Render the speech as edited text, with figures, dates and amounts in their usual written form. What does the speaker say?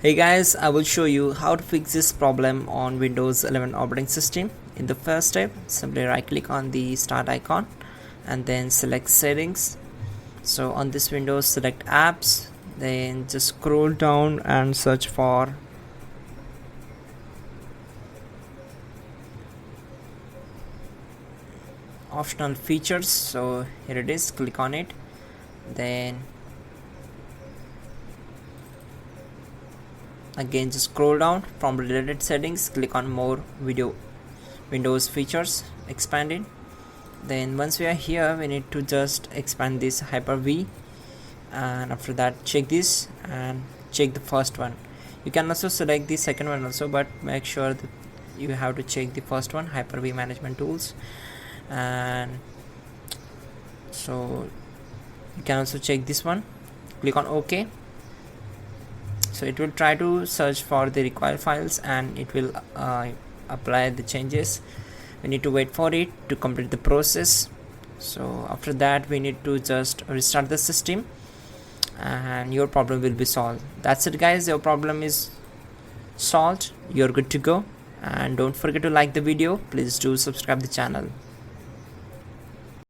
Hey guys, I will show you how to fix this problem on Windows 11 operating system. In the first step, simply right click on the start icon and then select settings. So on this window, select apps, then just scroll down and search for optional features. So here it is, click on it, then again just scroll down from related settings, click on more Windows features, expand it. Then once we are here, we need to just expand this Hyper-V, and after that check this and check the first one. You can also select the second one also, but make sure that you have to check the first one, Hyper-V management tools. And so you can also check this one, click on OK. So it will try to search for the required files and it will apply the changes. We need to wait for it to complete the process. So after that we need to just restart the system and your problem will be solved. That's it guys, your problem is solved, you're good to go. And don't forget to like the video, please do subscribe the channel.